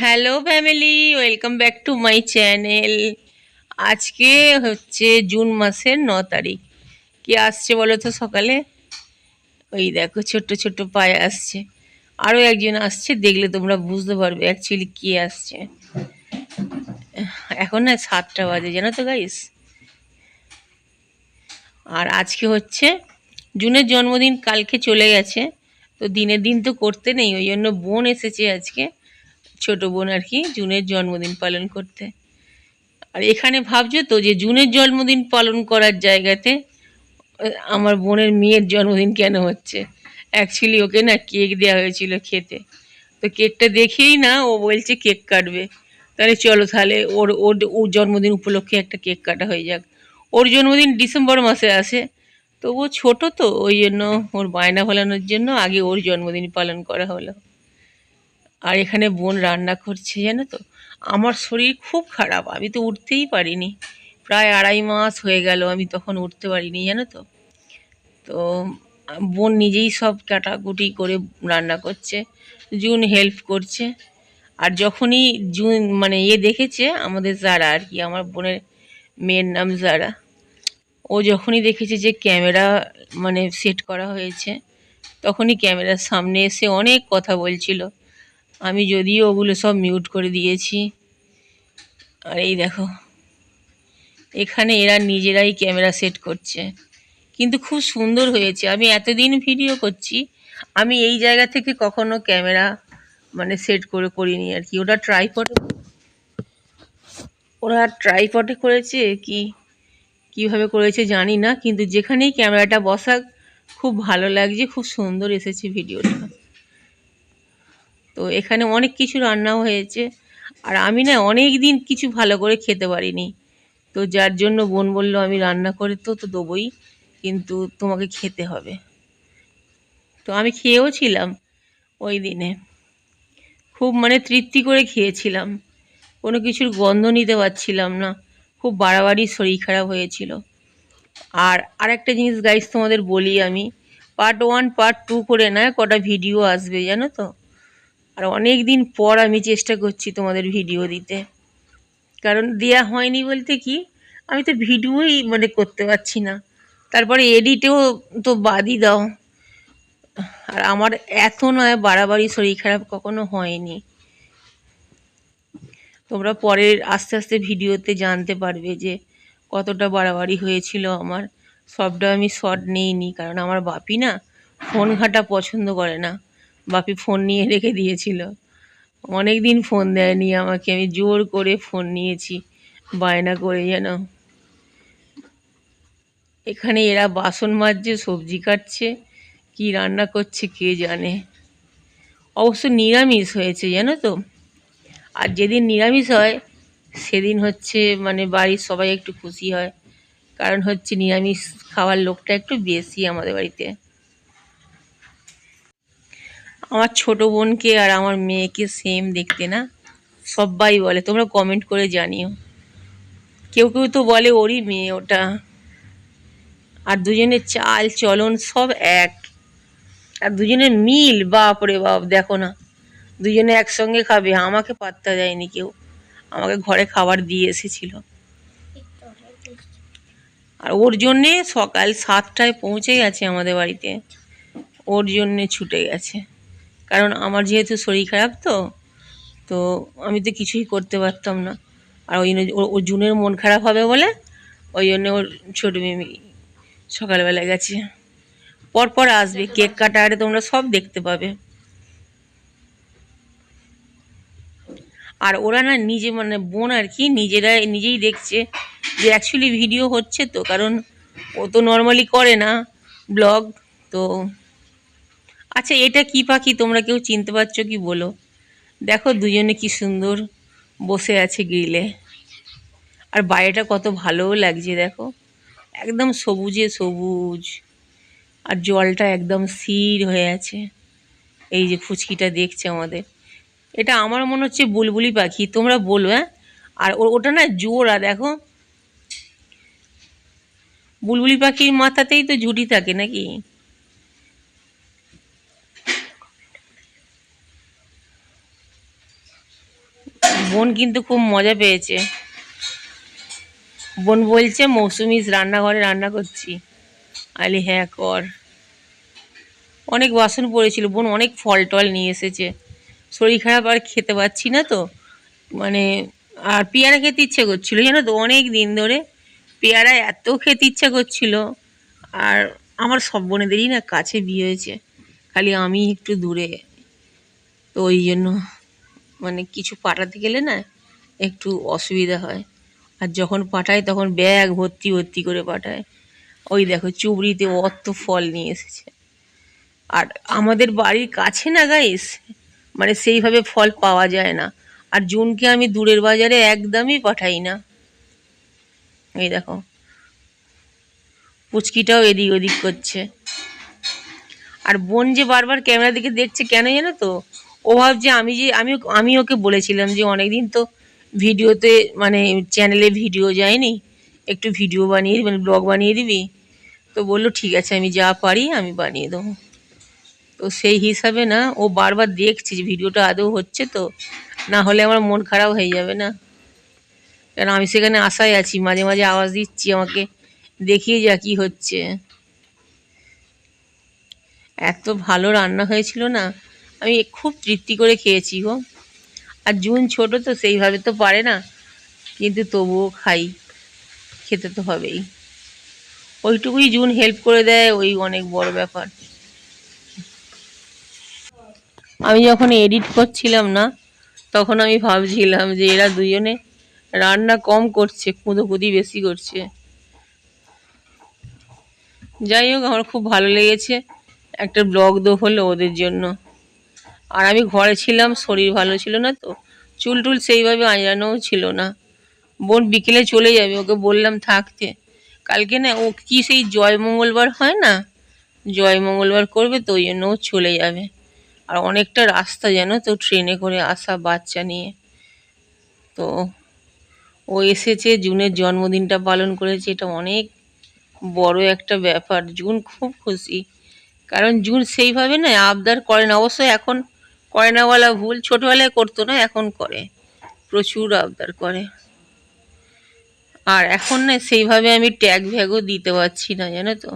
Hello family, welcome back to my channel. আজকে হচ্ছে June মাসের 9 তারিখ। কি আসছে বলো তো সকালে? ওই দেখো ছোট্ট ছোট্ট পায়ে আসছে। আরও একজন আসছে, দেখলে তোমরা বুঝতে পারবে অ্যাকচুয়ালি কে আসছে। এখন না 7টা বাজে, জানো তো গাইস। আর আজকে হচ্ছে জুনের জন্মদিন, কালকে চলে গেছে। তো দিনের দিন তো করতে নেই, ওই জন্য বোন এসেছে আজকে, ছোট বোন আর কি, জুনের জন্মদিন পালন করতে। আর এখানে ভাবছো তো যে জুনের জন্মদিন পালন করার জায়গাতে আমার বোনের মেয়ের জন্মদিন কেন হচ্ছে। অ্যাকচুয়ালি ওকে না কেক দেওয়া হয়েছিল খেতে। তো কেকটা দেখেই না ও বলছে কেক কাটবে। তাহলে চলো, তাহলে ওর ওর ওর জন্মদিন উপলক্ষে একটা কেক কাটা হয়ে যাক। ওর জন্মদিন ডিসেম্বর মাসে আসে। তো ও ছোট, তো ওই জন্য ওর বায়না ফলানোর জন্য আগে ওর জন্মদিন পালন করা হলো। আর এখানে বোন রান্না করছে, জানো তো। আমার শরীর খুব খারাপ, আমি তো উঠতেই পারিনি। প্রায় 2.5 মাস হয়ে গেল আমি তখন উঠতে পারিনি, জানো তো। তো বোন নিজেই সব কাটাকুটি করে রান্না করছে, জুন হেল্প করছে। আর যখনই জুন মানে দেখেছে আমাদের যারা আর কি, আমার বোনের মেয়ের নাম যারা, ও যখনই দেখেছে যে ক্যামেরা সেট করা হয়েছে, তখনই ক্যামেরার সামনে এসে অনেক কথা বলছিল। আমি যদিও ওগুলো সব মিউট করে দিয়েছি। আর এই দেখো, এখানে এরা নিজেরাই ক্যামেরা সেট করছে, কিন্তু খুব সুন্দর হয়েছে। আমি এতদিন ভিডিও করছি, আমি এই জায়গা থেকে কখনো ক্যামেরা সেট করে করিনি আর কি। ওরা ট্রাইপডে করেছে কি কিভাবে করেছে জানি না, কিন্তু যেখানেই ক্যামেরাটা বসা খুব ভালো লাগছে, খুব সুন্দর এসেছে ভিডিওটা। তো এখানে অনেক কিছু রান্নাও হয়েছে। আর আমি না অনেক দিন কিছু ভালো করে খেতে পারিনি। তো যার জন্য বোন বলল আমি রান্না করে তো তো দেবোই, কিন্তু তোমাকে খেতে হবে। তো আমি খেয়েও ছিলাম ওই দিনে, খুব তৃপ্তি করে খেয়েছিলাম। কোনো কিছুর গন্ধ নিতে পারছিলাম না, খুব বাড়াবাড়ি শরীর খারাপ হয়েছিল। আর আরেকটা জিনিস গাইস তোমাদের বলি, আমি পার্ট 1 পার্ট 2 করে না কটা ভিডিও আসবে, জানো তো। আর অনেক দিন পর আমি চেষ্টা করছি তোমাদের ভিডিও দিতে, কারণ দেয়া হয়নি বলতে কি, আমি তো ভিডিওই করতে পারছি না। তারপরে এডিটেও তো বাদই দাও। আর আমার এত নয় বাড়াবাড়ি শরীর খারাপ কখনো হয়নি। তোমরা পরের আস্তে আস্তে ভিডিওতে জানতে পারবে যে কতটা বাড়াবাড়ি হয়েছিল আমার। সবটা আমি শর্ট নিইনি, কারণ আমার বাপি না ফোন ঘাঁটা পছন্দ করে না। বাপি ফোন নিয়ে রেখে দিয়েছিল, অনেক দিন ফোন দেয়নি আমাকে, আমি জোর করে ফোন নিয়েছি বায়না করে যেন। এখানে এরা বাসন মাজছে, সবজি কাটছে, কি রান্না করছে কে জানে। অবশ্য নিরামিষ হয়েছে, জানো তো। আর যেদিন নিরামিষ হয় সেদিন হচ্ছে বাড়ির সবাই একটু খুশি হয়, কারণ হচ্ছে নিরামিষ খাওয়ার লোকটা একটু বেশি আমাদের বাড়িতে। আমার ছোট বোনকে আর আমার মেয়েকে সেম দেখতে না, সবাই বলে, তোমরা কমেন্ট করে জানিও। কেউ কেউ তো বলে ওরই মেয়ে ওটা। আর দুজনের চাল চলন সব এক। আর দুজনের মিল, বাপ রে বাপ, দেখো না, দুজনে একসঙ্গে খাবে, আমাকে পাত্তা দেয়নি কেউ, আমাকে ঘরে খাবার দিয়ে এসেছিল। আর ওর জন্যে সকাল 7টায় পৌঁছে গেছে আমাদের বাড়িতে, ওর জন্যে ছুটে গেছে। কারণ আমার যেহেতু শরীর খারাপ, তো তো আমি তো কিছুই করতে পারতাম না। আর ওই জন্য ওর জুনের মন খারাপ হবে বলে, ওই জন্য ওর ছোটো মেয়ে সকালবেলা গেছে। পরপর আসবে, কেক কাটারে তোমরা সব দেখতে পাবে। আর ওরা না নিজে বোন আর কি, নিজেই দেখছে যে অ্যাকচুয়ালি ভিডিও হচ্ছে, তো কারণ ও তো নর্মালি করে না ব্লগ। তো আচ্ছা, এটা কি পাখি তোমরা কেউ চিনতে পারছো কি বলো? দেখো দুজনে কি সুন্দর বসে আছে গ্রিলে। আর বাইরেটা কত ভালোও লাগছে দেখো, একদম সবুজে সবুজ। আর জলটা একদম স্থির হয়ে আছে। এই যে ফুচকিটা দেখছে আমাদের, এটা আমার মনে হচ্ছে বুলবুলি পাখি, তোমরা বলো হ্যাঁ। আর ওটা না জোড়া, দেখো, বুলবুলি পাখির মাথাতেই তো ঝুঁটি থাকে নাকি। বোন কিন্তু খুব মজা পেয়েছে। বোন বলছে মৌসুমিস রান্নাঘরে রান্না করছি। আলি হ্যাঁ কর। অনেক বাসন পড়েছিল, বোন অনেক ফল টল নিয়ে এসেছে। শরীর খারাপ আর খেতে পাচ্ছি না তো, মানে আর পেয়ারা খেতে ইচ্ছে করছিল জানো তো, অনেক দিন ধরে পেয়ারা এত খেতে ইচ্ছা করছিল। আর আমার সব বোনেদেরই না কাছে বিয়ে হয়েছে, খালি আমি একটু দূরে। তো ওই জন্য মানে কিছু পাঠাতে গেলে না একটু অসুবিধা হয়। আর যখন পাঠায় তখন ব্যাগ ভর্তি ভর্তি করে পাঠায়। ওই দেখো চুবড়িতে অত ফল নিয়ে এসেছে। আর আমাদের বাড়ির কাছে না গাইস, মানে সেইভাবে ফল পাওয়া যায় না। আর জুনকে আমি দূরের বাজারে একদমই পাঠাই না। এই দেখো পুচকিটাও এদিক ওদিক করছে। আর বোন যে বারবার ক্যামেরা দিকে দেখছে কেন জানো তো, ও ভাবছে আমি ওকে বলেছিলাম যে অনেকদিন তো ভিডিওতে মানে চ্যানেলে ভিডিও যায়নি, একটু ভিডিও বানিয়ে মানে ব্লগ বানিয়ে দিবি। তো বললো ঠিক আছে আমি যা পারি আমি বানিয়ে দেবো। তো সেই হিসাবে না ও বারবার দেখছে যে ভিডিওটা আদৌ হচ্ছে তো, না হলে আমার মন খারাপ হয়ে যাবে না। কারণ আমি সেখানে আশায় আছি, মাঝে মাঝে আওয়াজ দিচ্ছি আমাকে দেখিয়ে যা কি হচ্ছে। এত ভালো রান্না হয়েছিল না, আমি খুব তৃপ্তি করে খেয়েছি গো। আর জুন ছোট তো সেইভাবে তো পারে না, কিন্তু তবুও খাই, খেতে তো হবেই। ওইটুকুই জুন হেল্প করে দেয়, ওই অনেক বড় ব্যাপার। আমি যখন এডিট করছিলাম না, তখন আমি ভাবছিলাম যে এরা দুজনে রান্না কম করছে, খুঁদোখুদি বেশি করছে। যাই হোক আমার খুব ভালো লেগেছে, একটা ব্লগ তো হলো ওদের জন্য। আর আমি ঘরে ছিলাম, শরীর ভালো ছিল না তো, চুল টুল সেইভাবে আঁচড়ানোও ছিল না। বোন বিকেলে চলে যাবে, ওকে বললাম থাকতে। কালকে না ও কি সেই জয় মঙ্গলবার হয় না, জয় মঙ্গলবার করবে, তো ওই জন্য ও চলে যাবে। আর অনেকটা রাস্তা জানো তো ট্রেনে করে আসা বাচ্চা নিয়ে। তো ও এসেছে, জুনের জন্মদিনটা পালন করেছে, এটা অনেক বড় একটা ব্যাপার। জুন খুব খুশি, কারণ জুন সেইভাবে না আবদার করে না, অবশ্যই এখন করে না বলা ভুল, ছোটবেলায় করতো না, এখন করে, প্রচুর আবদার করে। আর এখন না সেইভাবে আমি ট্যাগ ভ্যাগও দিতে পারছি না জানো তো,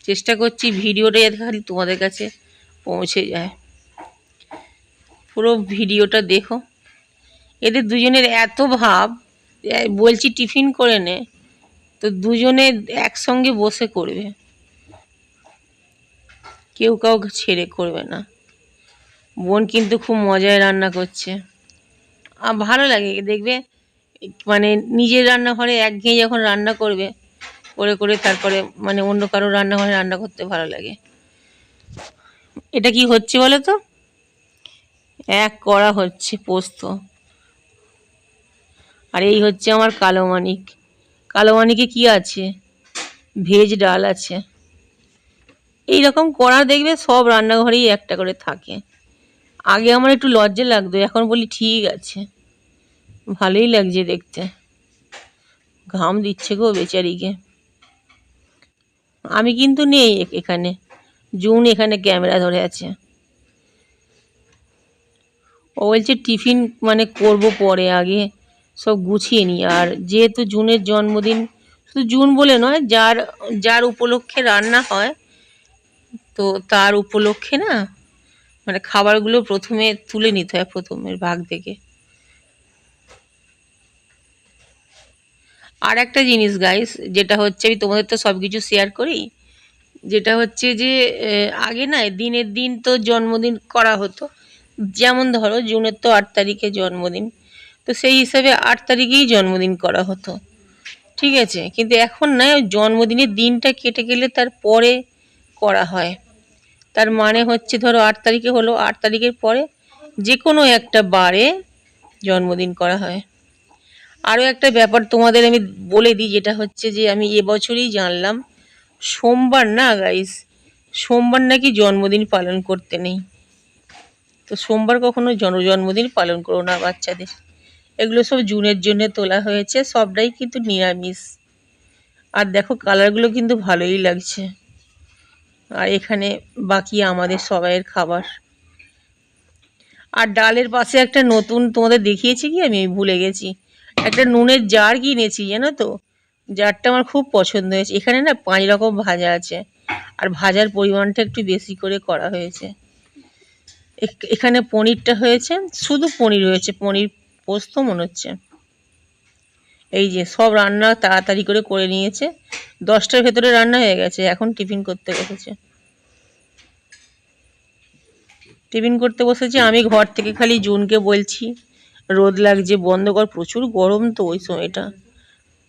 চেষ্টা করছি ভিডিওটা যাতে খালি তোমাদের কাছে পৌঁছে যায়। পুরো ভিডিওটা দেখো, এদের দুজনের এত ভাব, বলছি টিফিন করে নে, তো দুজনে একসঙ্গে বসে করবে, কেউ কাউকে ছেড়ে করবে না। বোন কিন্তু খুব মজায় রান্না করছে, ভালো লাগে দেখবে। মানে নিজের রান্নাঘরে একঘেয়ে যখন রান্না করবে, করে করে তারপরে মানে অন্য কারো রান্নাঘরে রান্না করতে ভালো লাগে। এটা কি হচ্ছে বলো তো, এক কড়া হচ্ছে পোস্ত। আর এই হচ্ছে আমার কালো মানিক। কালো মানিকে কি আছে, ভেজ ডাল আছে। এইরকম কড়া দেখবে সব রান্নাঘরেই একটা করে থাকে। আগে আমার একটু লজ্জা লাগতো, এখন বলি ঠিক আছে, ভালোই লাগছে দেখতে। ঘাম দিচ্ছে গো বেচারিকে। আমি কিন্তু নেই এখানে, জুন এখানে ক্যামেরা ধরে আছে। ও বলছে টিফিন মানে করব পরে, আগে সব গুছিয়ে নিই। আর যেহেতু জুনের জন্মদিন, শুধু জুন বলে নয়, যার যার উপলক্ষে রান্না হয়, তো তার উপলক্ষে না মানে খাবারগুলো প্রথমে তুলে নিতে হয় প্রথমের ভাগ থেকে। আর একটা জিনিস গাইস, যেটা হচ্ছে আমি তোমাদের তো সব কিছু শেয়ার করি, যেটা হচ্ছে যে আগে না দিনের দিন তো জন্মদিন করা হতো। যেমন ধরো জুনের তো 8 তারিখে জন্মদিন, তো সেই হিসাবে 8 তারিখেই জন্মদিন করা হতো, ঠিক আছে। কিন্তু এখন না ওই জন্মদিনের দিনটা কেটে গেলে তার পরে করা হয়। তার মানে হচ্ছে ধরো 8 তারিখে হলো, 8 তারিখের পরে যে কোনো একটা বারে জন্মদিন করা হয়। আরও একটা ব্যাপার তোমাদের আমি বলে দিই, যেটা হচ্ছে যে আমি এবছরই জানলাম, সোমবার না গাইস, সোমবার নাকি জন্মদিন পালন করতে নেই। তো সোমবার কখনো জন্মদিন পালন করো না বাচ্চাদের। এগুলো সব জুনের জন্য তোলা হয়েছে, সবটাই কিন্তু নিরামিষ। আর দেখো কালারগুলো কিন্তু ভালোই লাগছে। আর এখানে বাকি আমাদের সবাইয়ের খাবার। আর ডালের পাশে একটা নতুন তোমাদের দেখিয়েছি কি আমি ভুলে গেছি, একটা নুনের জার কিনেছি জানো তো। জারটা আমার খুব পছন্দ হয়েছে। এখানে না 5 রকম ভাজা আছে, আর ভাজার পরিমাণটা একটু বেশি করে করা হয়েছে। এখানে পনিরটা হয়েছে, শুধু পনির হয়েছে, পনির পোস্ত মনে হচ্ছে। এই যে সব রান্না তাড়াতাড়ি করে নিয়েছে, 10টার ভেতরে রান্না হয়ে গেছে। এখন টিফিন করতে বসেছে। আমি ঘর থেকে খালি জুনকে বলছি রোদ লাগছে, বন্ধ কর, প্রচুর গরম তো ওই সময়টা।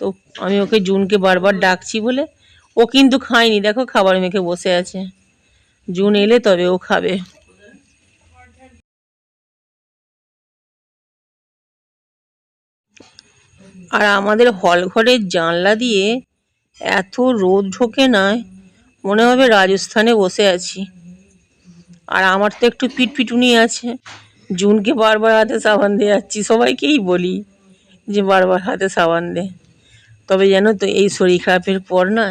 তো আমি ওকে জুনকে বারবার ডাকছি বলে ও কিন্তু খায়নি, দেখো খাবার মেখে বসে আছে। জুন এলে তবে ও খাবে। আর আমাদের হল ঘরের জানলা দিয়ে এত রোদ ঢোকে না, মনে হবে রাজস্থানে বসে আছি। আর আমার তো একটু পিটপিটুনি আছে, জুনকে বারবার হাতে সাবান দিয়ে যাচ্ছি, সবাইকেই বলি যে বারবার হাতে সাবান দে। তবে জানো তো এই শরীর খারাপের পর না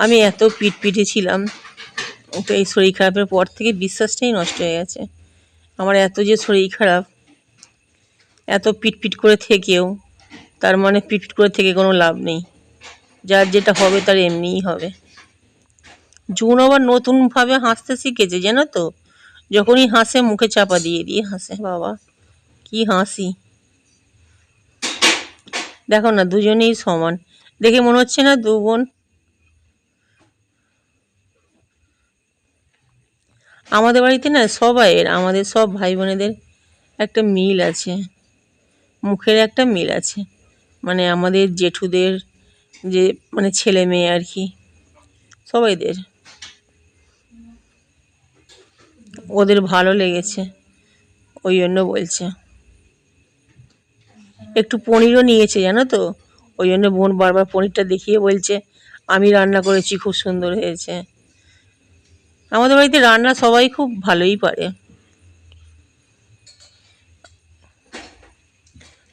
আমি এত পিটপিটে ছিলাম, তো এই শরীর খারাপের পর থেকে বিশ্বাসটাই নষ্ট হয়ে গেছে আমার। এত যে শরীর খারাপ, এত পিটপিট করে থেকেও, তার মানে পিটপিট করে থেকে কোনো লাভ নেই, যার যেটা হবে তার এমনিই হবে। জুন আবার নতুনভাবে হাসতে শিখেছে জানো তো, যখনই হাসে মুখে চাপা দিয়ে দিয়ে হাসে। বাবা কি হাসি, দেখো না দুজনেই সমান, দেখে মনে হচ্ছে না দু বোন। আমাদের বাড়িতে না সবাইয়ের, আমাদের সব ভাই বোনেদের একটা মিল আছে, মুখের একটা মিল আছে। মানে আমাদের জেঠুদের যে মানে ছেলে মেয়ে আর কি, সবাইদের ওদের ভালো লেগেছে, ওই জন্য বলছে। একটু পনিরও নিয়েছে জানো তো, ওই জন্য বোন বারবার পনিরটা দেখিয়ে বলছে আমি রান্না করেছি, খুব সুন্দর হয়েছে। আমাদের বাড়িতে রান্না সবাই খুব ভালোই পারে।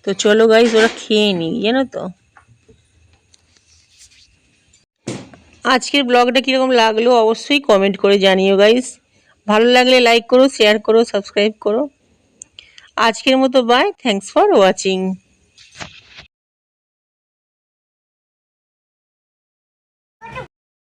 তো চলো গাইস, ওরা খেয়ে নিই জানো তো। আজকের ব্লগটা কীরকম লাগলো অবশ্যই কমেন্ট করে জানিও গাইস। ভালো লাগলে লাইক করো, শেয়ার করো, সাবস্ক্রাইব করো। আজকের মতো বাই, থ্যাঙ্কস ফর ওয়াচিং।